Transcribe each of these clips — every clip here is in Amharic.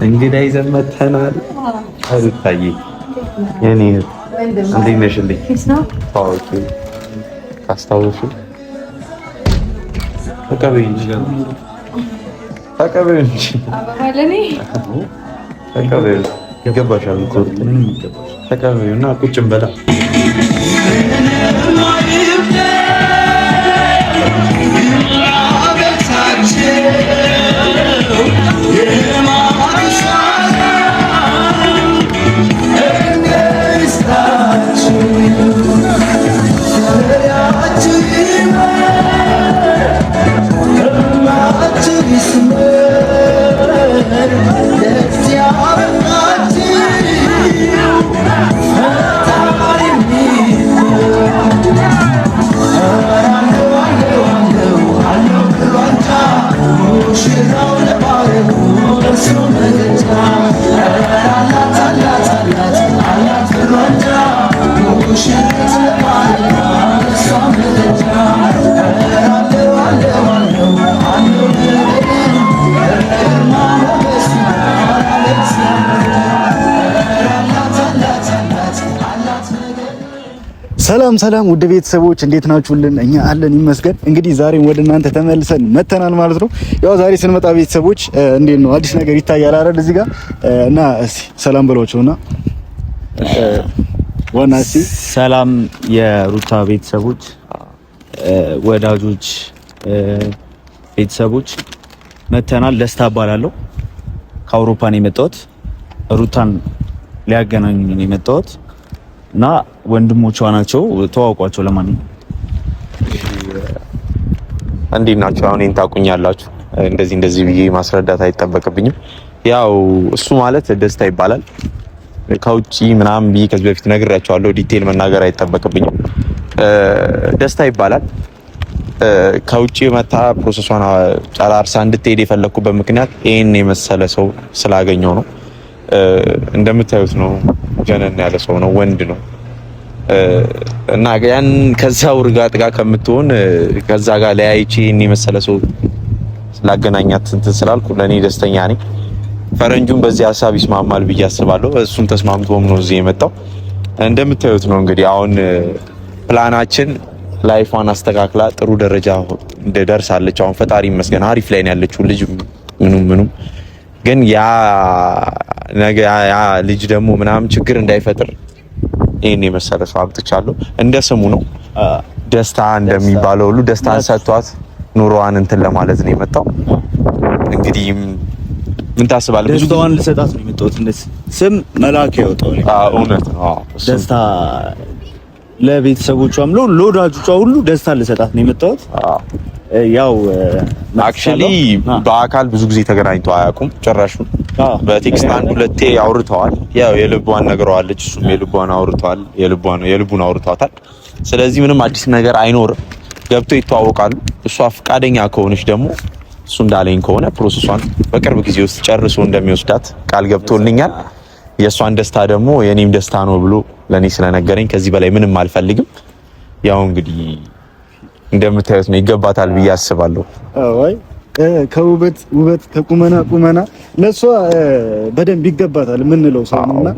እንግዳ ይዘን መተናል። ሩታዬ የኔ እንዴት ነሽልኝ? ታውቂ ካስታወሱ ተቀበይ እንጂ ተቀበይ ይገባሻል እኮ ተቀበይና ቁጭ እንበላ። ሰላም ሰላም ውድ ቤተሰቦች እንዴት ናችሁልን? እኛ አለን ይመስገን። እንግዲህ ዛሬም ወደ እናንተ ተመልሰን መተናል ማለት ነው። ያው ዛሬ ስንመጣ ቤተሰቦች እንዴት ነው አዲስ ነገር ይታያል አይደል? እዚህ ጋር እና እስቲ ሰላም በሏቸውና ዋና እስቲ ሰላም የሩታ ቤተሰቦች፣ ወዳጆች፣ ቤተሰቦች መተናል። ደስታ እባላለሁ። ከአውሮፓ ነው የመጣሁት። ሩታን ሊያገናኙኝ ነው የመጣሁት እና ወንድሞቿ ናቸው። ተዋውቋቸው። ለማንኛውም እንዴት ናችሁ? አሁን እኔን ታውቁኛላችሁ። እንደዚህ ብዬ ማስረዳት አይጠበቅብኝም። ያው እሱ ማለት ደስታ ይባላል። ከውጪ ምናምን ብዬ ከዚህ በፊት ነግሬያቸዋለሁ። ዲቴል መናገር አይጠበቅብኝም። ደስታ ይባላል። ከውጪ መታ ፕሮሰሷን ጨራርሳ እንድትሄድ የፈለኩበት ምክንያት ይሄን የመሰለ ሰው ስላገኘው ነው። እንደምታዩት ነው። ጀነን ያለ ሰው ነው። ወንድ ነው እና ያን ከዛው ርጋጥ ጋር ከምትሆን ከዛ ጋር ለያይቼ እኔ መሰለ ሰው ስላገናኛት እንትን ስላልኩ ለኔ ደስተኛ ነኝ። ፈረንጁን በዚህ ሐሳብ ይስማማል ብዬ አስባለሁ። እሱም ተስማምቶም ነው እዚህ የመጣው። እንደምታዩት ነው እንግዲህ አሁን ፕላናችን ላይፏን አስተካክላ ጥሩ ደረጃ እንደደርሳለች። አሁን ፈጣሪ ይመስገን አሪፍ ላይ ነው ያለችው ልጅ ምኑም ግን ያ ልጅ ደግሞ ምናምን ችግር እንዳይፈጥር ይሄን የመሰለ ሰው አምጥቻለሁ። እንደ ስሙ ነው ደስታ እንደሚባለው ሁሉ ደስታን ሰጥቷት ኑሮዋን እንትን ለማለት ነው የመጣው። እንግዲህ ምን ታስባለህ? ደስታዋን ልሰጣት ነው የመጣሁት። እንደዚህ ስም መልአክ ያወጣው ነው። እውነት ነው። ደስታ ለቤተሰቦቿም ለወዳጆቿ ሁሉ ደስታ ልሰጣት ነው የመጣሁት። ያው አክቹሊ በአካል ብዙ ጊዜ ተገናኝተው አያውቁም። ጭራሹ በቴክስት አንድ ሁለቴ አውርተዋል። ያው የልቧን ነግረዋለች፣ እሱም የልቧን አውርተዋል፣ የልቡን አውርተዋታል። ስለዚህ ምንም አዲስ ነገር አይኖርም። ገብተው ይተዋወቃሉ። እሷ ፈቃደኛ ከሆነች ደግሞ እሱ እንዳለኝ ከሆነ ፕሮሰሷን በቅርብ ጊዜ ውስጥ ጨርሶ እንደሚወስዳት ቃል ገብቶልኛል። የእሷን ደስታ ደግሞ የኔም ደስታ ነው ብሎ ለኔ ስለነገረኝ ከዚህ በላይ ምንም አልፈልግም። ያው እንግዲህ እንደምታዩት ነው። ይገባታል ብዬ አስባለሁ። አይ ከውበት ውበት ከቁመና ለሷ በደንብ ይገባታል የምንለው ሰው ነውና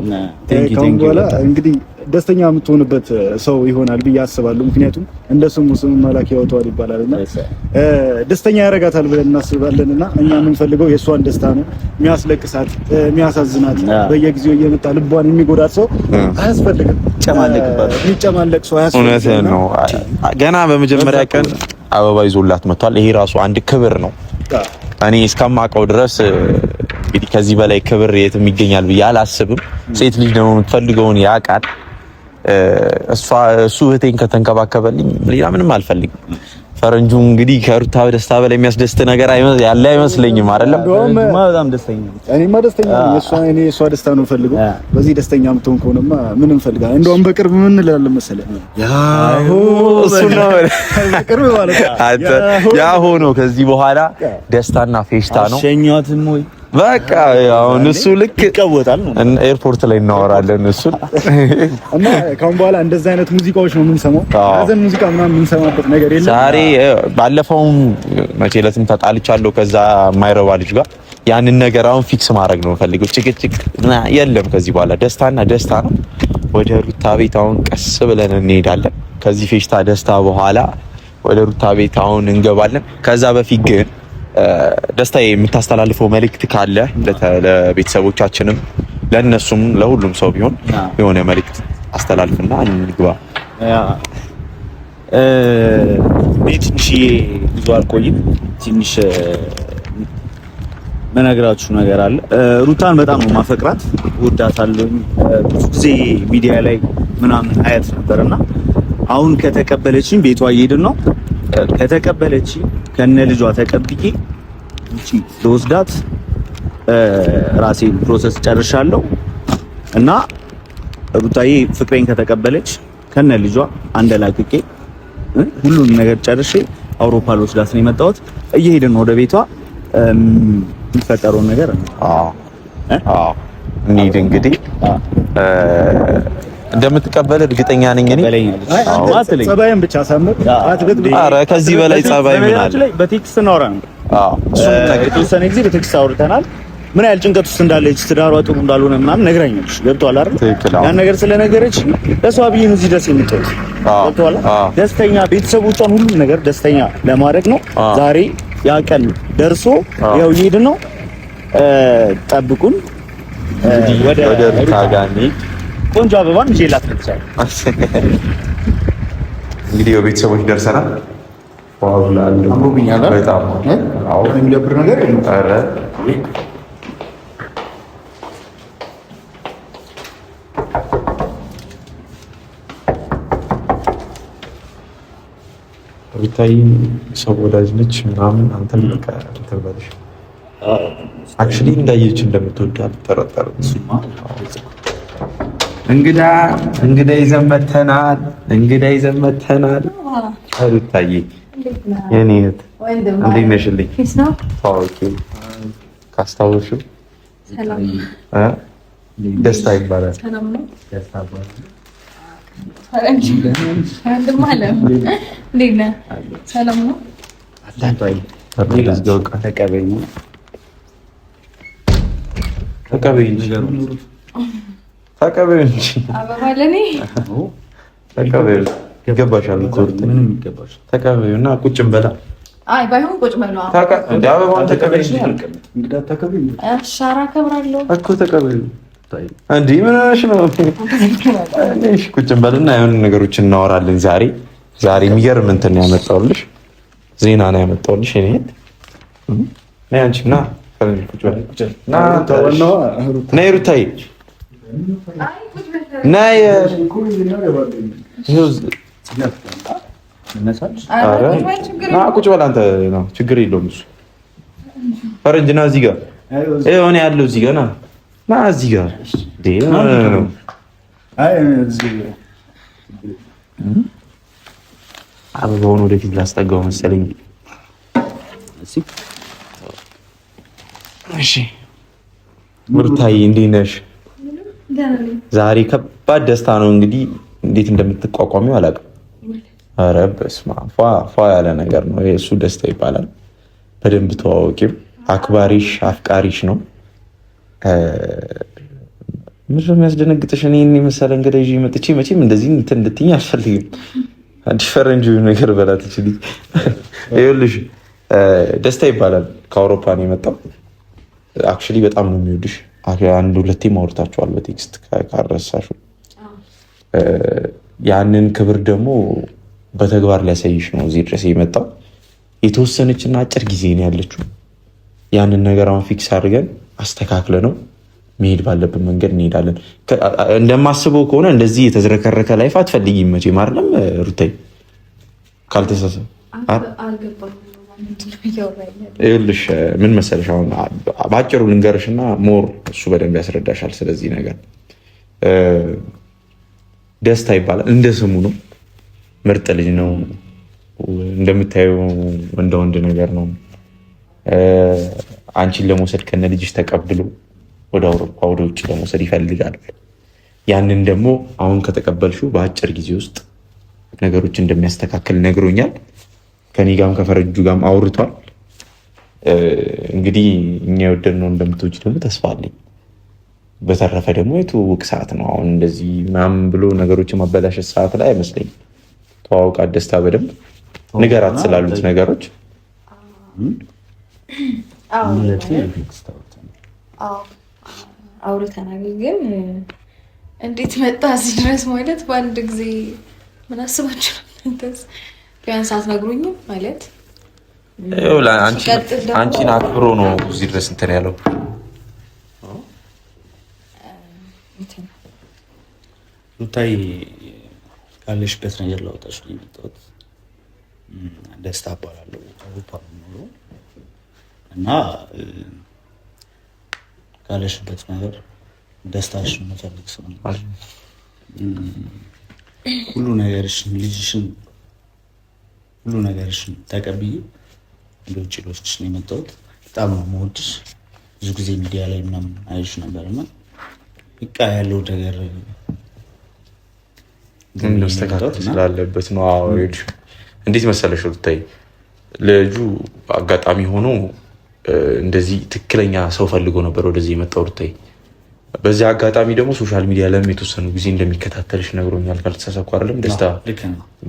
ከአሁን በኋላ እንግዲህ ደስተኛ የምትሆንበት ሰው ይሆናል ብዬ አስባለሁ። ምክንያቱም እንደ ስሙ መልአክ ያወጣዋል ይባላልና ደስተኛ ያደርጋታል ብለን እናስባለንና እኛ የምንፈልገው የሷን ደስታ ነው። የሚያስለቅሳት የሚያሳዝናት በየጊዜው እየመጣ ልቧን የሚጎዳት ሰው አያስፈልግም። የሚጨማለቅ ሰው አያስፈልግም። እውነት ነው። ገና በመጀመሪያ ቀን አበባ ይዞላት መጥቷል። ይሄ ራሱ አንድ ክብር ነው። እኔ እስከማውቀው ድረስ እንግዲህ ከዚህ በላይ ክብር የትም ይገኛል ብዬ አላስብም። ሴት ልጅ ደግሞ የምትፈልገውን ያውቃል። እሱ እህቴን ከተንከባከበልኝ ሌላ ምንም አልፈልግም። ፈረንጁ እንግዲህ ከሩታ ደስታ በላይ የሚያስደስት ነገር ያለ አይመስለኝም። አይደለም በጣም ደስተኛ ነኝ። እኔማ ደስተኛ ነኝ። እሷ ደስታ ነው ፈልገው። በዚህ ደስተኛ የምትሆን ከሆነማ ምንም ፈልጋ። እንደውም በቅርብ ምን እንላለን መሰለህ? ያሆ እሱ ነው በቅርብ ማለት ያሆ ነው። ከዚህ በኋላ ደስታና ፌሽታ ነው። ሸኛትም ወይ በቃ አሁን እሱ ልክ ይቀወጣል ነው። ኤርፖርት ላይ እናወራለን እሱ እና ካሁን በኋላ እንደዛ አይነት ሙዚቃዎች ነው የምንሰማው። አዘን ሙዚቃ ምናምን የምንሰማበት ነገር የለም። ዛሬ ባለፈውም መቼ ዕለትም ተጣልቻለሁ ከዛ የማይረባ ልጅ ጋር ያንን ነገር አሁን ፊክስ ማድረግ ነው ፈልገው። ጭቅጭቅ የለም ከዚህ በኋላ ደስታና ደስታ ነው። ወደ ሩታ ቤት አሁን ቀስ ብለን እንሄዳለን። ከዚህ ፌሽታ ደስታ በኋላ ወደ ሩታ ቤት አሁን እንገባለን። ከዛ በፊት ግን ደስታ የምታስተላልፈው መልእክት ካለ ለቤተሰቦቻችንም ለነሱም ለሁሉም ሰው ቢሆን የሆነ መልእክት አስተላልፍና እንግባ። ትንሽ ብዙ አልቆይም። ትንሽ መነግራችሁ ነገር አለ። ሩታን በጣም ነው ማፈቅራት፣ ወዳታለሁ። ብዙ ጊዜ ሚዲያ ላይ ምናምን አያት ነበርና አሁን ከተቀበለችኝ ቤቷ እየሄድን ነው። ከተቀበለችኝ ከነ ልጇ ተቀብዬ እቺ ለወስዳት ራሴን ፕሮሰስ ጨርሻለሁ እና ሩታዬ ፍቅሬን ከተቀበለች ከነ ልጇ አንደላቅቄ ሁሉን ነገር ጨርሼ አውሮፓ ለወስዳት ነው የመጣሁት። እየሄድን ነው ወደ ቤቷ። የሚፈጠረውን ነገር እንሂድ እንግዲህ እንደምትቀበል እርግጠኛ ነኝ እኔ። ጸባይን ብቻ ሳምር አትገድብ። ኧረ ከዚህ በላይ ጸባይ ምን አለ? በቴክስት እናወራ ነው። የተወሰነ ጊዜ በቴክስት አውርተናል። ምን ያህል ጭንቀት ውስጥ እንዳለች፣ ትዳሯ ጥሩ እንዳልሆነ ምናምን ነግራኛለች። ገብቶሃል አይደል? ያን ነገር ስለነገረች ለሷ ብዬ ነው እዚህ ድረስ የምትወጣው። ገብቶሃል? ደስተኛ ቤተሰቦቿን ሁሉ ነገር ደስተኛ ለማድረግ ነው። ዛሬ ያ ቀን ደርሶ ያው እየሄድን ነው። ጠብቁን። ወደ ሩታ ጋር እንሂድ። ቆንጆ አበባን ይዤላት ልትሳይ እንግዲህ ቤተሰቦች ደርሰናል። በጣም የሚደብር ነገር ሩታዬ ሰው ወዳጅ ነች ምናምን። አንተም በቃ እንትን በልሽ። አክቹሊ እንዳየች እንደምትወድ አልጠረጠርም። እንግዳ ይዘን መተናል። ሩታዬ የኔ እህት እንዴት ነሽልኝ? ታዋቂ ካስታወሽው ደስታ ይባላል። ተቀበይ እንጂ ተቀበይ። ይገባሻል እኮ ተቀበይ እና ቁጭ እንበላ። አይ ባይሆን ቁጭ በሉ። አበባውን ተቀበይ አሻራ ከብራለሁ እኮ ተቀበይ። እንዴ ምን ሆነሽ ነው? እሺ ቁጭ እንበልና የሆነ ነገሮችን እናወራለን። ዛሬ የሚገርም እንትን ነው ያመጣሁልሽ፣ ዜና ነው ያመጣሁልሽ። እኔ ነይ አንቺ ና ቁጭ በል ና ነይ ሩታዬ ነይ ና ቁጭ በል አንተ። ችግር የለውም እሱ ፈረንጅ ና እዚህ ጋር የሆነ ያለው እዚህ ጋር ና እዚህ ጋር አበባውን ወደፊት ላስጠጋው መሰለኝ። እሺ ሩታዬ እንዴት ነሽ? ዛሬ ከባድ ደስታ ነው። እንግዲህ እንዴት እንደምትቋቋሚው አላውቅም። ኧረ በስመ አብ ፏ ያለ ነገር ነው የእሱ ደስታ ይባላል። በደንብ ተዋወቂው። አክባሪሽ አፍቃሪሽ ነው። ምንድን ነው የሚያስደነግጥሽ? እኔ የመሰለ እንግዲህ ይዤ መጥቼ መቼም እንደዚህ እንትን እንድትይኝ አልፈልግም። አዲስ ፈረንጅ ነገር በላት ይችላል። ይኸውልሽ ደስታ ይባላል። ከአውሮፓ ነው የመጣው። አክቹሊ በጣም ነው የሚወድሽ። አንድ ሁለቴ ማውርታችኋል በቴክስት ካረሳሹ። ያንን ክብር ደግሞ በተግባር ሊያሳይሽ ነው እዚህ ድረስ የመጣው። የተወሰነችና አጭር ጊዜ ነው ያለችው። ያንን ነገር አሁን ፊክስ አድርገን አስተካክለ ነው መሄድ ባለብን መንገድ እንሄዳለን። እንደማስበው ከሆነ እንደዚህ የተዝረከረከ ላይፍ አትፈልጊም መቼም አይደለም ሩታዬ? ካልተሳሳተ ይኸውልሽ ምን መሰለሽ፣ አሁን ባጭሩ ልንገርሽና ሞር እሱ በደንብ ያስረዳሻል ስለዚህ ነገር። ደስታ ይባላል። እንደ ስሙ ነው። ምርጥ ልጅ ነው። እንደምታየው እንደ ወንድ ነገር ነው። አንቺን ለመውሰድ ከነ ልጅሽ ተቀብሎ ወደ አውሮፓ ወደ ውጭ ለመውሰድ ይፈልጋል። ያንን ደግሞ አሁን ከተቀበልሽው በአጭር ጊዜ ውስጥ ነገሮች እንደሚያስተካክል ነግሮኛል። ከኔ ጋርም ከፈረጁ ጋርም አውርቷል። እንግዲህ እኛ የወደድነው እንደምትወጪ ደግሞ ተስፋ አለኝ። በተረፈ ደግሞ የትውውቅ ሰዓት ነው። አሁን እንደዚህ ምናምን ብሎ ነገሮችን ማበላሸት ሰዓት ላይ አይመስለኝም። ተዋውቃት ደስታ በደንብ ንገራት ስላሉት ነገሮች። አውርተናል፣ ግን እንዴት መጣ እዚህ ድረስ ማለት በአንድ ጊዜ ምን አስባችሁ ነው? ቢያንስ አትነግሩኝም ማለት አንቺን አክብሮ ነው እዚህ ድረስ እንትን ያለው። ሩታይ ካለሽበት ነገር ላውጣሽ ነው የመጣሁት። ደስታ እባላለሁ አውሮፓ ነው እና ካለሽበት ነገር ደስታሽን መፈልግ ሰው ነው። ሁሉ ነገርሽን ልጅሽን ሁሉ ነገርሽን ተቀብዬ ወደ ውጭ ልወስድሽ ነው የመጣሁት። በጣም ነው የምወድሽ። ብዙ ጊዜ ሚዲያ ላይ ምናምን አይሽ ነበርና በቃ ያለው ነገር መስተካከል ስላለበት ነው። እንዴት መሰለሽ ሩታይ፣ ልጁ አጋጣሚ ሆኖ እንደዚህ ትክክለኛ ሰው ፈልጎ ነበር ወደዚህ የመጣው ሩታይ። በዚህ አጋጣሚ ደግሞ ሶሻል ሚዲያ ለም የተወሰኑ ጊዜ እንደሚከታተልሽ ነግሮኛል። ካልተሳሳትኩ አይደለም ደስታ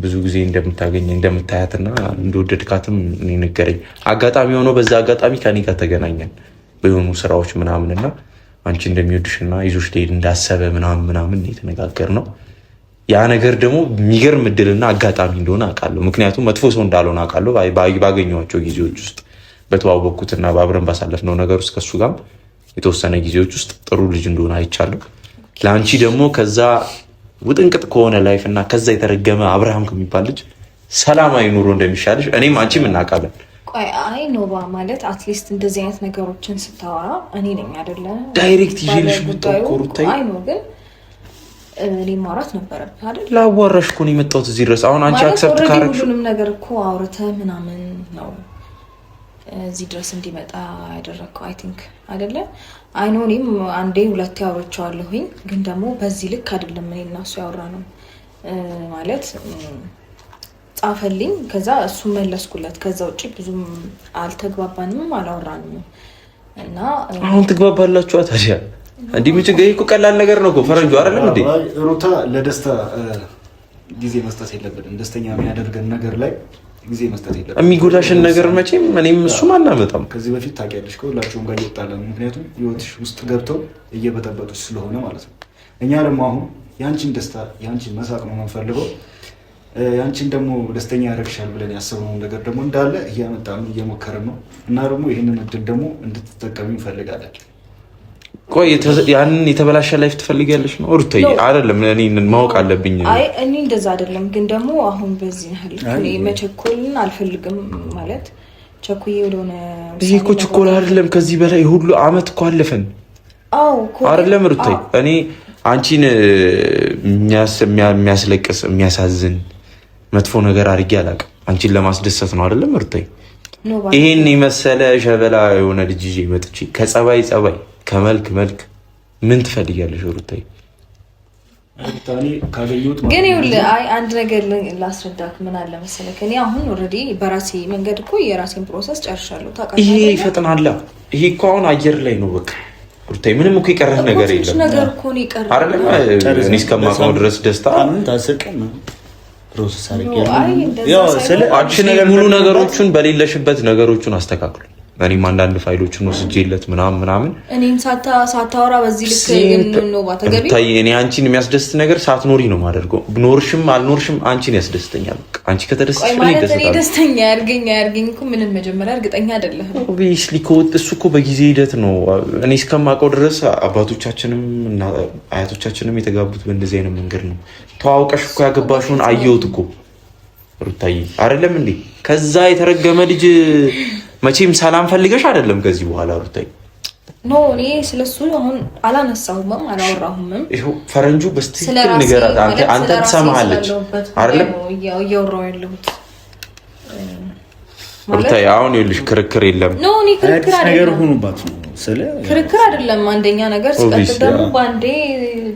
ብዙ ጊዜ እንደምታገኝ እንደምታያትና እንደወደድካትም ነገረኝ። አጋጣሚ ሆኖ በዛ አጋጣሚ ከኔ ጋር ተገናኘን በሆኑ ስራዎች ምናምንና አንቺ እንደሚወድሽና ይዞሽ ሊሄድ እንዳሰበ ምናምን የተነጋገር ነው። ያ ነገር ደግሞ የሚገርም እድልና አጋጣሚ እንደሆነ አውቃለሁ። ምክንያቱም መጥፎ ሰው እንዳልሆነ አውቃለሁ። ባገኘኋቸው ጊዜዎች ውስጥ በተዋወቅኩትና በአብረን ባሳለፍነው ነገር ውስጥ ከሱ ጋር የተወሰነ ጊዜዎች ውስጥ ጥሩ ልጅ እንደሆነ አይቻለሁ። ለአንቺ ደግሞ ከዛ ውጥንቅጥ ከሆነ ላይፍ እና ከዛ የተረገመ አብርሃም ከሚባል ልጅ ሰላማዊ ኑሮ እንደሚሻልሽ እኔም አንቺም እናውቃለን። ቆይ አይ ኖባ ማለት አትሊስት እንደዚህ አይነት ነገሮችን ስታወራ እኔ ነኝ አይደለ ዳይሬክት ይዤልሽ ምጣቆሩታይ አይ ነው ግን እኔ ማውራት ነበረብህ አይደል? ላዋራሽ እኮ ነው የመጣሁት እዚህ ድረስ። አሁን አንቺ አክሰፕት ካረግሽ ሁሉንም ነገር እኮ አውርተህ ምናምን ነው እዚህ ድረስ እንዲመጣ ያደረግከው አይ ቲንክ አይደለ? አይ ኖ እኔም አንዴ ሁለቴ አውርቼዋለሁኝ፣ ግን ደግሞ በዚህ ልክ አይደለም እኔ እና እሱ ያወራነው ማለት ጻፈልኝ፣ ከዛ እሱ መለስኩለት። ከዛ ውጪ ብዙም አልተግባባንም አላወራንም። እና አሁን ትግባባላችሁ ታዲያ? እንዲህ ምን ችግር እኮ ቀላል ነገር ነው እኮ ፈረንጁ አይደለም እንዴ? ሩታ ለደስታ ጊዜ መስጠት የለብንም። ደስተኛ የሚያደርገን ነገር ላይ ጊዜ መስጠት የለብንም። የሚጎዳሽን ነገር መቼም እኔም እሱም አናመጣም። ከዚህ በፊት ታውቂያለሽ ከሁላችሁም ጋር እየጣለን፣ ምክንያቱም ህይወትሽ ውስጥ ገብተው እየበጠበጡሽ ስለሆነ ማለት ነው። እኛ ደግሞ አሁን ያንቺን ደስታ ያንቺን መሳቅ ነው የምንፈልገው። ያንቺን ደግሞ ደስተኛ ያደርግሻል ብለን ያሰብነው ነገር ደግሞ እንዳለ እያመጣን እየሞከርን ነው እና ደግሞ ይህንን እድል ደግሞ እንድትጠቀሚ እንፈልጋለን። ቆይ ያንን የተበላሸ ላይፍ ትፈልጊያለሽ ነው ሩታዬ? አይደለም እኔ ማወቅ አለብኝ። አይ እኔ እንደዛ አይደለም፣ ግን ደግሞ አሁን በዚህ ያህል እኔ መቸኮልን አልፈልግም። ማለት ቸኩዬ ወደሆነ ይሄ እኮ ቸኮል አይደለም። ከዚህ በላይ ሁሉ አመት እኮ አለፈን። አዎ አይደለም ሩታዬ፣ እኔ አንቺን የሚያስለቅስ የሚያሳዝን መጥፎ ነገር አድርጌ አላውቅም። አንቺን ለማስደሰት ነው አይደለም ሩታዬ? ይሄን የመሰለ ሸበላ የሆነ ልጅ ይዤ መጥቼ ከጸባይ ከመልክ ምን ትፈልጊያለሽ ሩታዬ? ግን ይኸውልህ አይ አንድ ነገር ላስረዳክ። ምን አለ መሰለህ እኔ አሁን ኦልሬዲ በራሴ መንገድ እኮ የራሴን ፕሮሰስ ጨርሻለሁ። ታውቃለህ ይሄ ይፈጥናል። ይሄ እኮ አሁን አየር ላይ ነው በቃ ሩታዬ። ምንም እኮ የቀረህ ነገር የለም አይደለም? እኔ እስከማውቀው ድረስ ደስታ ፕሮሰስ አድርጌያለሁ። ሙሉ ነገሮቹን በሌለሽበት ነገሮቹን አስተካክሉ። እኔም አንዳንድ ፋይሎችን ወስጄለት ምናምን እኔን ሳታወራ በዚህ ልክ ነው ባተገቢ እኔ አንቺን የሚያስደስት ነገር ሳትኖሪ ነው የማደርገው። ኖርሽም አልኖርሽም አንቺን ያስደስተኛል። አንቺ ከተደሰተሽ እኔ ደስተኛ። ደስተኛ ያርገኝ እኮ ምንም መጀመሪያ እርግጠኛ አይደለም። ኦብቪስሊ እሱ እኮ በጊዜ ሂደት ነው። እኔ እስከማውቀው ድረስ አባቶቻችንም እና አያቶቻችንም የተጋቡት በእንደዚህ አይነት መንገድ ነው። ተዋውቀሽ እኮ ያገባሽውን አየሁት እኮ ሩታዬ አይደለም እንዴ? ከዛ የተረገመ ልጅ መቼም ሰላም ፈልገሽ አይደለም ከዚህ በኋላ ሩታዬ። ኖ እኔ ስለሱ አሁን አላነሳሁም አላወራሁም። ይሄው ፈረንጁ በስትክክል ንገራት። አንተ ትሰማሃለች አይደለም? እያወራሁ ያለሁት ሩታዬ አሁን ይኸውልሽ ክርክር የለም። ኖ እኔ ክርክር ነገር ሆኖባት ነው ስለ ክርክር አይደለም። አንደኛ ነገር ሲቀጥል ደግሞ ባንዴ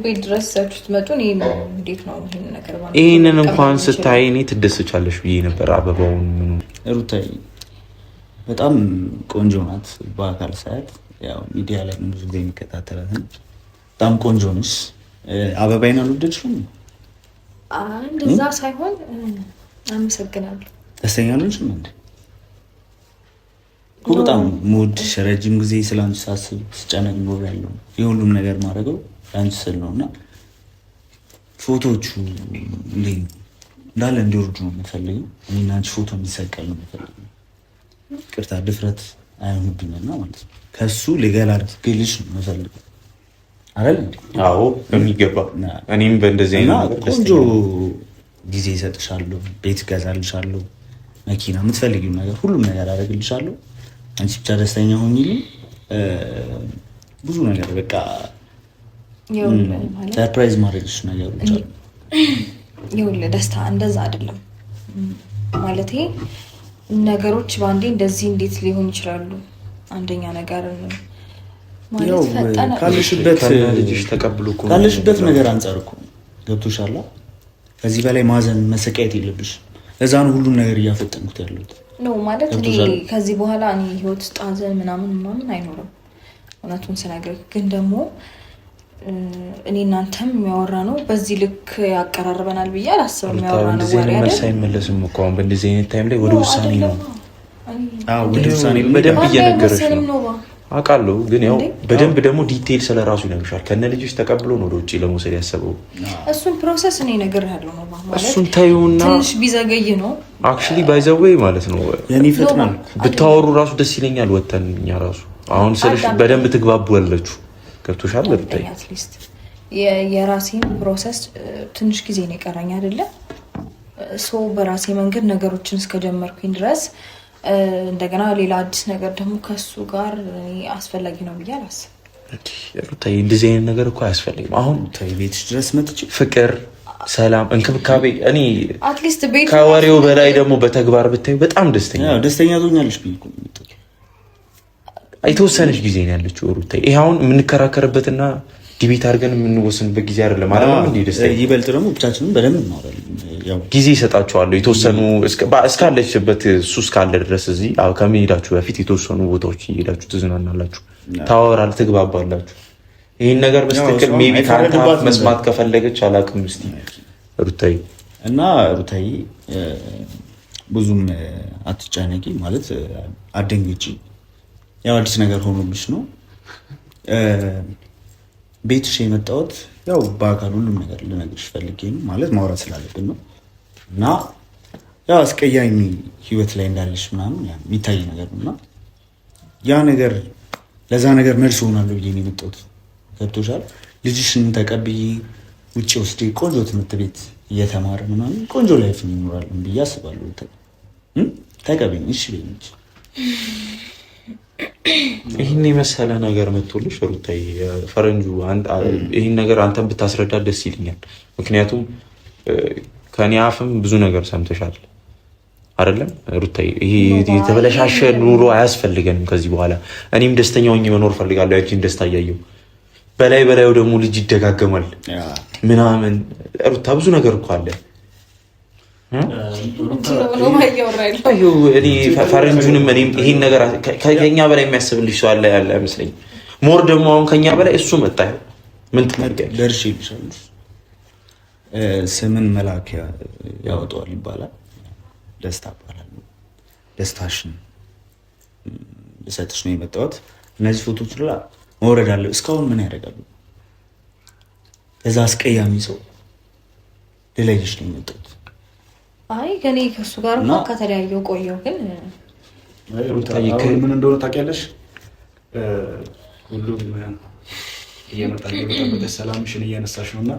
ቤት ድረስ ሰጥቶት መጡ። እኔ እንዴት ነው ይሄን ነገር ማለት ይሄንን እንኳን ስታይ እኔ ትደስቻለሽ ብዬ ነበር። አበባውን ምኑ ሩታዬ በጣም ቆንጆ ናት። በአካል ሳያት ያው ሚዲያ ላይ ብዙ ጊዜ የሚከታተላት በጣም ቆንጆ ነች። አበባይን አልወደድሽም? እንደዛ ሳይሆን አመሰግናለሁ። ደስተኛ ነሽ እንዴ? በጣም ሙድሽ ረጅም ጊዜ ስላንቺ ሳስብ ስጨነቅ ነው ያለው። የሁሉም ነገር ማድረገው አንቺ ስል ነውና ፎቶዎቹ እንዳለ እንዲወርዱ ነው የምፈልገው። እኔና አንቺ ፎቶ እንዲሰቀል ነው የምፈልገው። ቅርታ ድፍረት አይሆንብኝና ማለት ነው። ከሱ ልገላግልሽ ነው የምፈልገው አይደል? አዎ በሚገባ እኔም በእንደዚህ አይነት ቆንጆ ጊዜ እሰጥሻለሁ፣ ቤት እገዛልሻለሁ፣ መኪና፣ የምትፈልጊው ነገር ሁሉም ነገር አደርግልሻለሁ። አንቺ ብቻ ደስተኛ ሆኚልኝ። ብዙ ነገር በቃ ሰርፕራይዝ ማድረግሽ ነገሮች አሉ። ይኸውልህ ደስታ እንደዛ አይደለም ማለቴ ነገሮች በአንዴ እንደዚህ እንዴት ሊሆን ይችላሉ? አንደኛ ነገር ማለት ፈጠነ ካለሽበት ነገር አንጻር እኮ ገብቶሻል። ከዚህ በላይ ማዘን መሰቃየት የለብሽ። ለዛ ነው ሁሉም ነገር እያፈጠንኩት ያለሁት ነው ማለት እኔ ከዚህ በኋላ እኔ ህይወት ውስጥ ሐዘን ምናምን አይኖርም። እውነቱን ስነግርህ ግን ደግሞ እኔ እናንተም የሚያወራ ነው በዚህ ልክ ያቀራርበናል ብዬ አላስብም። የሚያወራ ነው ወሬ አይደል? መልስ አይመለስም እኮ አሁን በእንደዚህ አይነት ታይም ላይ ወደ ውሳኔ ነው። ወደ ውሳኔ በደንብ እየነገረሽ ነው አውቃለሁ። ግን ያው በደንብ ደግሞ ዲቴይል ስለራሱ ይነግርሻል። ከነ ልጅሽ ተቀብሎ ነው ወደ ውጪ ለመውሰድ ያሰበው። እሱን ፕሮሰስ እኔ እነግርሃለሁ ነው ማለት እሱን ታዩና ትንሽ ቢዘገይ ነው አክቹሊ ባይ ዘ ዌይ ማለት ነው። የኔ ፈጥናል ብታወሩ ራሱ ደስ ይለኛል። ወተን እኛ ራሱ አሁን ስለሽ በደንብ ትግባቡ ያለችሁ ገብቶሻል። ለብታይ አትሊስት የራሴን ፕሮሰስ ትንሽ ጊዜ ነው የቀረኝ አይደለ? ሶ በራሴ መንገድ ነገሮችን እስከጀመርኩኝ ድረስ እንደገና ሌላ አዲስ ነገር ደግሞ ከሱ ጋር አስፈላጊ ነው ብዬ አላስብም። ሩታዬ እንደዚህ አይነት ነገር እኮ አያስፈልግም። አሁን ቤትሽ ድረስ መጥቼ ፍቅር፣ ሰላም፣ እንክብካቤ እኔ አትሊስት ቤት ከወሬው በላይ ደግሞ በተግባር ብታዩ በጣም ደስተኛ ትሆኛለሽ ብዬ እኮ የተወሰነች ጊዜ ነው ያለችው ሩታዬ። ይሄ አሁን የምንከራከርበትና ዲቤት አድርገን የምንወስንበት ጊዜ አይደለም አይደለም እንዴ? ደስተኛ ይበልጥ ደግሞ ብቻችንን በደንብ እናወራለን። ያው ጊዜ ይሰጣችኋለሁ የተወሰኑ እስካለችበት እሱ እስካለ ድረስ እዚህ ከመሄዳችሁ በፊት የተወሰኑ ቦታዎች እየሄዳችሁ ትዝናናላችሁ፣ ታወራል፣ ትግባባላችሁ። ይህን ነገር በስትክክል ሜቢ ከአንተ መስማት ከፈለገች አላውቅም። እስኪ ሩታዬ እና ሩታዬ ብዙም አትጨነቂ ማለት አደንግጪ። ያው አዲስ ነገር ሆኖብሽ ነው ቤትሽ የመጣሁት። ያው በአካል ሁሉም ነገር ልነግርሽ ፈልጌ ነው ማለት ማውራት ስላለብን ነው። እና ያው አስቀያሚ ህይወት ላይ እንዳለሽ ምናምን የሚታይ ነገር ነው። እና ያ ነገር ለዛ ነገር መልስ ሆናለሁ ብዬ ነው የመጣሁት። ገብቶሻል? ልጅሽን ተቀብዬ ውጭ ወስዴ ቆንጆ ትምህርት ቤት እየተማረ ምናምን ቆንጆ ላይፍ እንኖራለን ብዬ አስባለሁ። ተቀበኝ እሺ በይኝ። ይህን የመሰለ ነገር መጥቶልሽ ሩታዬ፣ ፈረንጁ ይህን ነገር አንተን ብታስረዳ ደስ ይለኛል። ምክንያቱም ከኔ አፍም ብዙ ነገር ሰምተሻል አይደለም ሩታዬ? ይሄ የተበለሻሸ ኑሮ አያስፈልገንም ከዚህ በኋላ። እኔም ደስተኛ ሆኜ መኖር ፈልጋለሁ ያንቺን ደስታ እያየሁ። በላዩ ደግሞ ልጅ ይደጋገማል ምናምን። ሩታ ብዙ ነገር እኮ አለ። እኔ ፈረንጁንም እኔም ይሄን ነገር ከኛ በላይ የሚያስብልሽ ሰው አለ ያለ አይመስለኝም። ሞር ደግሞ አሁን ከኛ በላይ እሱ መጣ። ምን ትመርቂያለሽ? ደርሼ ይልሻለሽ። ስምን መላክ ያወጣዋል ይባላል። ደስታ ይባላል። ደስታሽን ልሰጥሽ ነው የመጣሁት። እነዚህ ፎቶች ሁላ መውረድ አለ። እስካሁን ምን ያደርጋሉ? ከዛ አስቀያሚ ሰው ልለይሽ ነው የመጣሁት። አይ ከኔ ከሱ ጋር እንኳን ከተለያየው ቆየው። ግን ምን እንደሆነ ታውቂያለሽ? ሁሉም እየመጣ እየበጠበጠ ሰላምሽን እያነሳሽ ነውና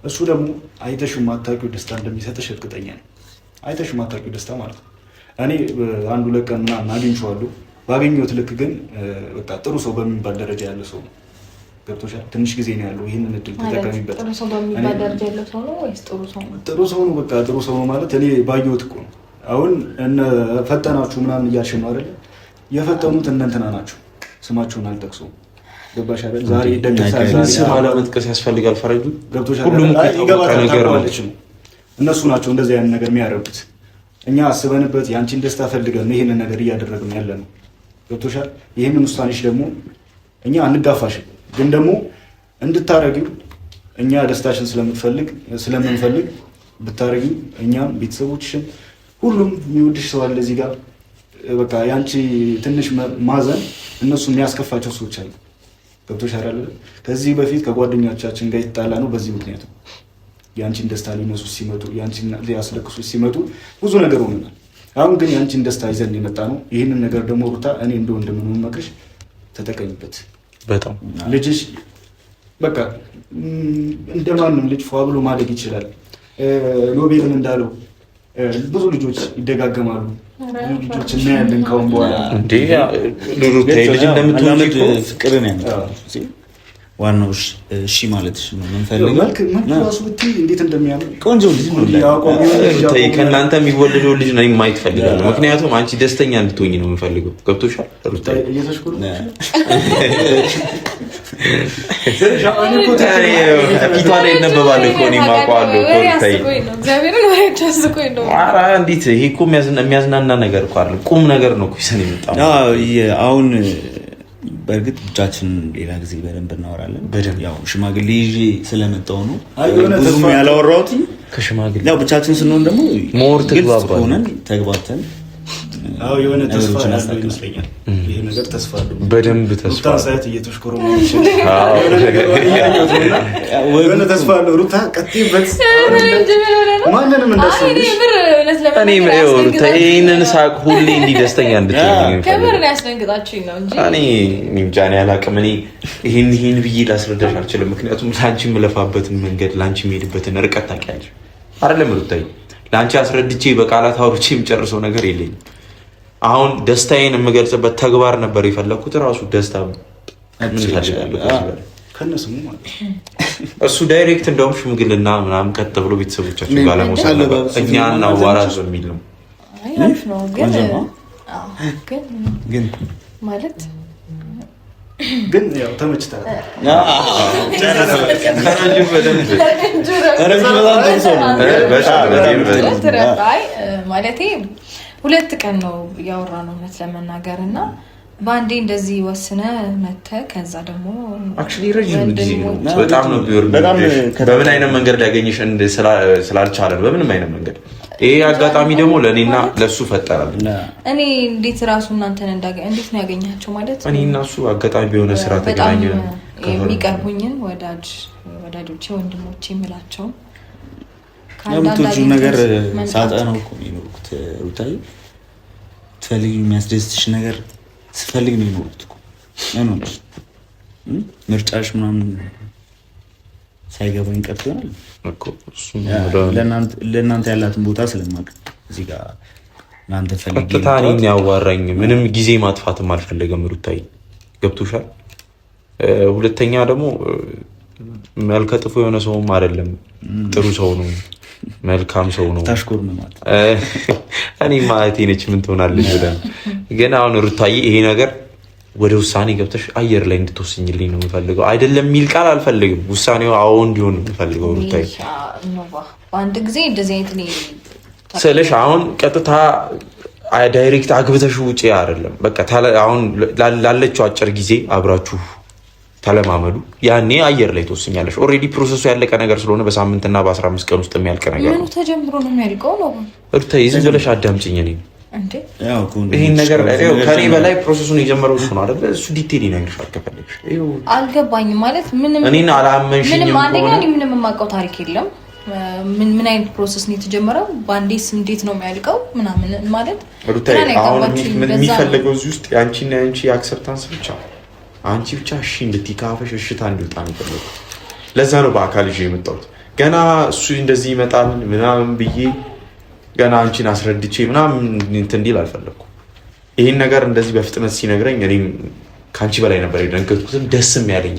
እሱ ደግሞ አይተሽው ማታውቂው ደስታ እንደሚሰጥሽ እርግጠኛ ነኝ። አይተሽው ማታውቂው ደስታ ማለት ነው። እኔ አንድ ሁለት ቀን ምናምን አግኝቼዋለሁ። ባገኘሁት ልክ ግን በቃ ጥሩ ሰው በሚባል ደረጃ ያለ ሰው ነው። ገብቶሻል? ትንሽ ጊዜ ነው ያለው። ይሄንን እድል ተጠቀሚበት። ጥሩ ሰው በሚባል ደረጃ ያለው ሰው ነው ወይስ ጥሩ ሰው ነው? ጥሩ ሰው ነው። በቃ ጥሩ ሰው ነው ማለት እኔ ባየሁት እኮ ነው። አሁን እነ ፈተናችሁ ምናምን እያልሽ ነው አይደለ? የፈተኑት እነ እንትና ናቸው። ስማቸውን አልጠቅሰውም። ገባሽ አይደል? ዛሬ ይደገሳል። ስም አለመጥቀስ ያስፈልጋል። ፈረጁ ገብቶሻል? ሁሉም ይገባል ነገር ማለት ነው። እነሱ ናቸው እንደዚህ አይነት ነገር የሚያደርጉት። እኛ አስበንበት ያንቺን ደስታ ፈልገን ይሄንን ነገር እያደረግን ያለ ነው። ገብቶሻል? ይሄንን ውሳኔሽ ደግሞ እኛ አንጋፋሽም፣ ግን ደግሞ እንድታረጊው እኛ ደስታሽን ስለምንፈልግ ብታረጊው እኛም ቤተሰቦችሽም ሁሉም የሚወድሽ ሰው አለ እዚህ ጋር። በቃ ያንቺ ትንሽ ማዘን እነሱ የሚያስከፋቸው ሰዎች አሉ። ገብቶሻል አይደል? ከዚህ በፊት ከጓደኞቻችን ጋር የተጣላ ነው በዚህ ምክንያት ነው። ያንቺን ደስታ ሊነሱ ሲመጡ፣ ያንቺን ሊያስለቅሱ ሲመጡ ብዙ ነገር ሆነናል። አሁን ግን ያንቺን ደስታ ይዘን የመጣ ነው። ይህንን ነገር ደግሞ ሩታ እኔ እንደምን መክርሽ ተጠቀሚበት። በጣም ልጅሽ በቃ እንደማንም ልጅ ፏ ብሎ ማደግ ይችላል። ኖቤልን እንዳለው ብዙ ልጆች ይደጋገማሉ። ልጆች እናያለን ካሁን በኋላ እንዴ ሩታ ልጅ እንደምትወልድ እኮ ፍቅርን ያመጣው ዋናው እሺ ማለት ነው። የምንፈልገው መልክ ራሱ ብትይ እንዴት እንደሚያምር ቆንጆ ልጅ ነው። ሩታ ከእናንተ የሚወለደው ልጅ ነው ማየት ፈልጋለሁ። ምክንያቱም አንቺ ደስተኛ እንድትሆኚ ነው የምፈልገው። ገብቶሻል ሩታ? ፊቷ ላይ ይነበባል እኮ እኔ የማውቀዋለሁ እኮ ሩታዬ። እንዴት ይሄ እኮ የሚያዝናና ነገር እኮ አይደለም፣ ቁም ነገር ነው እኮ ይዘን የመጣው። አሁን በእርግጥ ብቻችን ሌላ ጊዜ በደንብ እናወራለን። በደንብ ያው ሽማግሌ ይዤ ስለመጣሁ ነው ብዙም ያላወራሁት። ከሽማግሌ ያው ብቻችን ስንሆን ደግሞ ሞር ተግባብተን የሆነ ተስፋ ያለው ይመስለኛል። ይሄ ነገር ተስፋ አለው፣ በደንብ ተስፋ ሳይት እየተሽኮረመች የሆነ ተስፋ አለው። ሩታ ቀጥይበት፣ ማንንም እንዳሰብሽ እኔ ሩታ ይሄንን ሳቅ ሁሌ እንዲህ ደስተኛ እንድትሆኝ ከበር ነው ያስደንግጣችሁኝ ነው እንጂ እኔ እንጃ አላውቅም። እኔ ይሄን ብዬ ላስረዳሽ አልችልም። ምክንያቱም ላንቺ የምለፋበትን መንገድ ላንቺ የምሄድበትን ርቀት ታውቂያለሽ አይደለም ሩታዬ? ላንቺ አስረድቼ በቃላት አውርቼ የምጨርሰው ነገር የለኝም። አሁን ደስታዬን የምገልጽበት ተግባር ነበር የፈለኩት። ራሱ ደስታ ምን ታደርጋለህ ከነስሙ ማለት እሱ ዳይሬክት እንደውም ሽምግልና ምናምን ቀጥ ብሎ ቤተሰቦቻችን ጋር ለመውሰድ እኛና ዋራዝ በሚል ነው። አሪፍ ነው ግን ማለት ግን ያው ተመችታል። ማለቴ ሁለት ቀን ነው ያወራነው እውነት ለመናገር እና በአንዴ እንደዚህ ወስነ መተ ከዛ ደግሞ አክቹሊ ረጅም ጊዜ ነው። በጣም ነው በምን አይነት መንገድ ሊያገኝሽ ስላልቻለን በምንም አይነት መንገድ ይሄ አጋጣሚ ደግሞ ለእኔና ለሱ ፈጠራል። እኔ እንዴት ራሱ እናንተን እንዴት ነው ያገኛቸው ማለት እኔ እና እሱ አጋጣሚ በሆነ ስራ ተገናኘን። የሚቀርቡኝን ወዳጆቼ ወንድሞቼ የምላቸው የምትወጂው ነገር ሳጠነው እኮ ነው የኖርኩት። ሩታዬ ትፈልጊ የሚያስደስትሽ ነገር ስፈልግ ነው የኖርኩት እኮ ነው። ምርጫሽ ምናምን ሳይገባኝ ቀርቶ ይሆናል እኮ ለእናንተ ያላትን ቦታ ስለማውቅ እዚህ ጋር እናንተ ፈልጊ ቀጥታ እኔን ያዋራኝ ምንም ጊዜ ማጥፋትም አልፈለገም። ሩታዬ ገብቶሻል? ሁለተኛ ደግሞ መልከ ጥፉ የሆነ ሰውም አይደለም፣ ጥሩ ሰው ነው፣ መልካም ሰው ነው። ታሽኮር ነው ማለት እኔ ማለቴ ነች ምን ትሆናለች ብለን ግን አሁን ሩታዬ ይሄ ነገር ወደ ውሳኔ ገብተሽ አየር ላይ እንድትወስኝልኝ ነው የምፈልገው። አይደለም የሚል ቃል አልፈልግም። ውሳኔው አዎ እንዲሆን ነው የምፈልገው። ሩታዬ በአንድ ጊዜ እንደዚህ አይነት ነው ስለሽ አሁን ቀጥታ ዳይሬክት አግብተሽ ውጪ አይደለም። በቃ አሁን ላለችው አጭር ጊዜ አብራችሁ ተለማመዱ። ያኔ አየር ላይ ትወስኛለሽ። ኦልሬዲ ፕሮሰሱ ያለቀ ነገር ስለሆነ በሳምንትና በ15 ቀን ውስጥ የሚያልቅ ነገር ነው። ምን ተጀምሮ ነው የሚያልቀው ነው? ሩታዬ ዝም ብለሽ አዳምጪኝ። እኔ እንዴ ይሄን ነገር ከኔ በላይ ፕሮሰሱን የጀመረው እሱ ነው አይደል? እሱ ዲቴል ይነግርሻል ከፈለግሽ። አልገባኝም ማለት ምንም እኔን አላመንሽኝም። ምንም አንደኛ ምንም የማውቀው ታሪክ የለም። ምን አይነት ፕሮሰስ ነው የተጀመረው? ባንዴስ እንዴት ነው የሚያልቀው? ምናምን ማለት ሩታዬ አሁን የሚፈልገው እዚህ ውስጥ ያንቺና ያንቺ አክሰፕታንስ ብቻ አንቺ ብቻ እሺ እንድትካፈሽ እሽታ እንድወጣ ነው የፈለኩት። ለዛ ነው በአካል ይዤ የመጣሁት። ገና እሱ እንደዚህ ይመጣል ምናምን ብዬ ገና አንቺን አስረድቼ ምናምን እንትን እንዲል አልፈለኩም። ይሄን ነገር እንደዚህ በፍጥነት ሲነግረኝ እኔም ካንቺ በላይ ነበር የደነገጥኩትም ደስም ያለኝ።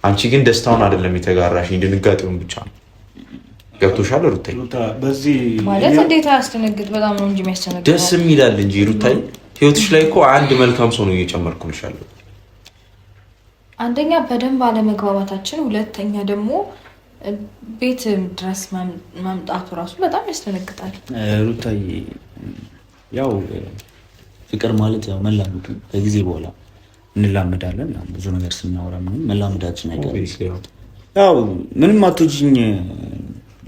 አንቺ ግን ደስታውን አይደለም የተጋራሽኝ፣ ድንጋጤውን ብቻ ነው። ገብቶሻል ሩታዬ? በዚህ ማለት እንዴት አያስደነግጥ? በጣም ነው እንጂ የሚያስደነግጥ ደስ ይላል እንጂ ሩታዬ። ህይወትሽ ላይ እኮ አንድ መልካም ሰው ነው እየጨመርኩልሻለሁ። አንደኛ በደንብ አለመግባባታችን፣ ሁለተኛ ደግሞ ቤት ድረስ መምጣቱ ራሱ በጣም ያስደነግጣል። ሩታዬ ያው ፍቅር ማለት ያው መላመድ ነው። ከጊዜ በኋላ እንላመዳለን። ብዙ ነገር ስናወራ ምንም መላመዳችን አይቀርም። ያው ምንም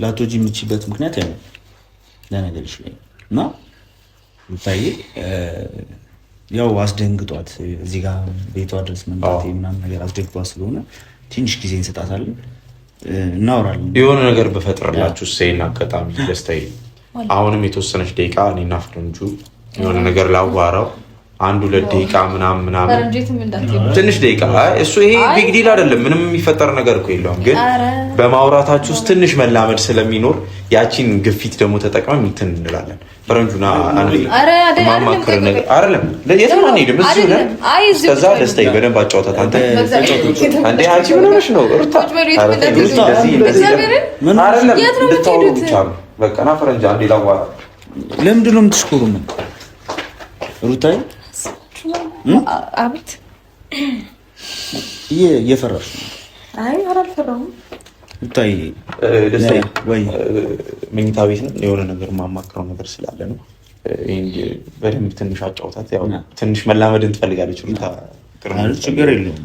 ላትወጂኝ የምትችይበት ምክንያት ያው ለነገርሽ ላይ እና ሩታዬ ያው አስደንግጧት እዚህ ጋር ቤቷ ድረስ መምጣቴ ምናምን ነገር አስደንግጧት ስለሆነ ትንሽ ጊዜ እንሰጣታለን፣ እናወራለን። የሆነ ነገር በፈጥርላችሁ ሰይና አጋጣሚ ደስታዬ አሁንም የተወሰነች ደቂቃ እኔና ፍሬንጁ የሆነ ነገር ላዋራው 1-2 ደቂቃ ምናምን ትንሽ ደቂቃ እሱ ይሄ ቢግ ዲል አይደለም። ምንም የሚፈጠር ነገር እኮ የለውም። ግን በማውራታችሁ ውስጥ ትንሽ መላመድ ስለሚኖር ያቺን ግፊት ደግሞ ተጠቅመን እንትን እንላለን። ፈረንጁና ማማክር ነገር አይደለም። የትም አንሄድም። እዚሁ ነን። ከዛ ደስታዬ በደንብ አጫውታት። አንተ አንቺ ምን ሆነሽ ነው ሩታ? አይደለም እንድታወሩ ብቻ ነው በቃ። ና ፈረንጅ አንዴ ላዋራ። ለምንድን ነው የምትሽኮሩ? ምን ሩታዬ አቤት እየፈራሽ ነው? አይ አልፈራሁም። ሩታዬ ደስታዬ ወይ መኝታ ቤት ነው የሆነ ነገር ማማክረው ነገር ስላለ ነው። በደንብ ትንሽ አጫውታት። ያው ትንሽ መላመድን ትፈልጋለች ሩታ። ችግር የለውም።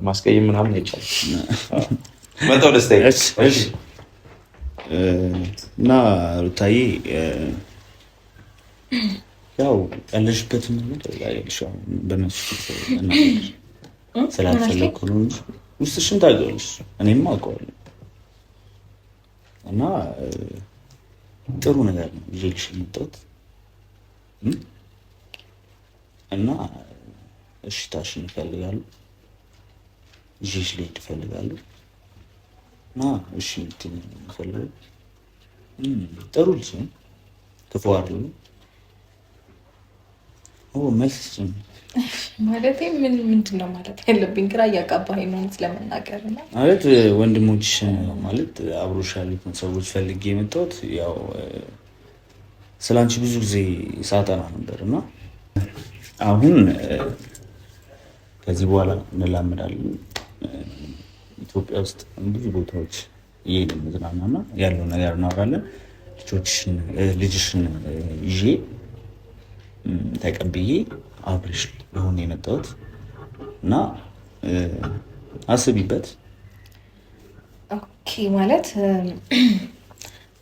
ማስቀየም ምናምን አይቻልም። መጣው ደስታዬ። እሺ እና ሩታዬ ያው ያለሽበት መንገድ ያይልሻው በነሱ ስላልፈለኩ ነው እንጂ ውስጥሽን ታውቂዋለሽ፣ እኔም አውቀዋለሁ። እና ጥሩ ነገር ነው ይዤልሽ የመጣሁት እና እሽታሽን እፈልጋለሁ፣ ይዤሽ ልሄድ እፈልጋለሁ እና እሺ እንትን እፈልጋለሁ። ጥሩ ልጅ ነው፣ ክፉ አይደለም። መልስ ማለት ምንድን ነው ማለት ያለብኝ? ግራ እያጋባኸኝ ነው ስለመናገር ነው። ማለት ወንድሞች ማለት አብሮሽ ያሉትን ሰዎች ፈልጌ የመጣሁት ያው ስላንቺ ብዙ ጊዜ ሳጠና ነበር እና አሁን ከዚህ በኋላ እንላመዳለን። ኢትዮጵያ ውስጥ ብዙ ቦታዎች እየሄድን መዝናናና ያለው ነገር እናወራለን። ልጅሽን ይዤ ተቀብዬ አብሬሽ ለሆነ የመጣሁት እና አስቢበት። ኦኬ ማለት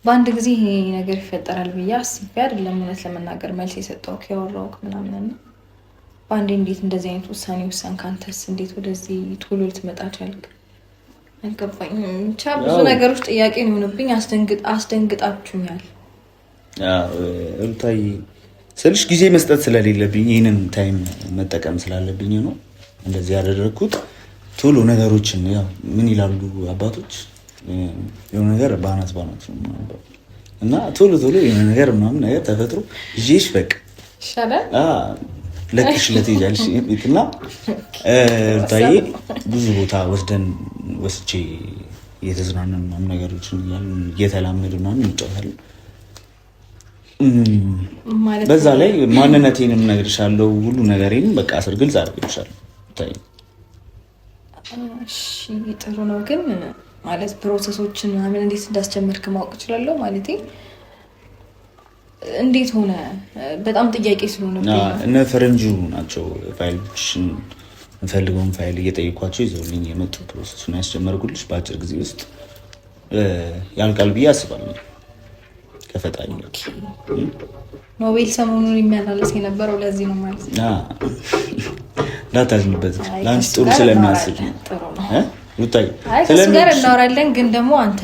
በአንድ ጊዜ ይሄ ነገር ይፈጠራል ብዬ አስቤ አይደለም እውነት ለመናገር መልስ የሰጠሁት ያወራሁት ምናምን። በአንዴ እንዴት እንደዚህ አይነት ውሳኔ ወሰንክ? አንተስ እንዴት ወደዚህ ቶሎ ልትመጣ ቻልክ? አልገባኝም። ብቻ ብዙ ነገሮች ጥያቄ ነው የሆኑብኝ። አስደንግጣችሁኛል። ሩታዬ ስልሽ ጊዜ መስጠት ስለሌለብኝ ይህንን ታይም መጠቀም ስላለብኝ ነው እንደዚህ ያደረግኩት። ቶሎ ነገሮችን ያው ምን ይላሉ አባቶች የሆነ ነገር ባናት ነው እና ቶሎ የሆነ ነገር ምናምን ነገር ተፈጥሮ ይዤሽ በቃ ይሻላል ለክሽለት ይያልሽ እና ሩታዬ ብዙ ቦታ ወስጄ እየተዝናናን ምናምን ነገሮችን እየተላመድን ምናምን እንጫወታለን። በዛ ላይ ማንነቴንም እነግርሻለሁ፣ ሁሉ ነገሬንም በቃ አስር ግልጽ አድርጌልሻለሁ። ታይ እሺ ጥሩ ነው። ግን ማለት ፕሮሰሶችን ምናምን እንዴት እንዳስጀመርክ ማወቅ እችላለሁ? ማለቴ እንዴት ሆነ? በጣም ጥያቄ ስለሆነብኝ እነ ፈረንጁ ናቸው ፋይሎችን እንፈልገውን ፋይል እየጠየኳቸው ይዘውልኝ የመጡ ፕሮሰሱን ያስጀመርኩልሽ በአጭር ጊዜ ውስጥ ያልቃል ብዬ አስባለሁ። ከፈጣሪ ኖቤል ሰሞኑን የሚያላለስ የነበረው ለዚህ ነው ማለት ነው። ላታዝንበት ለአንቺ ጥሩ ስለሚያስብ ነው። ጥሩ ነው። ከእሱ ጋር እናወራለን። ግን ደግሞ አንተ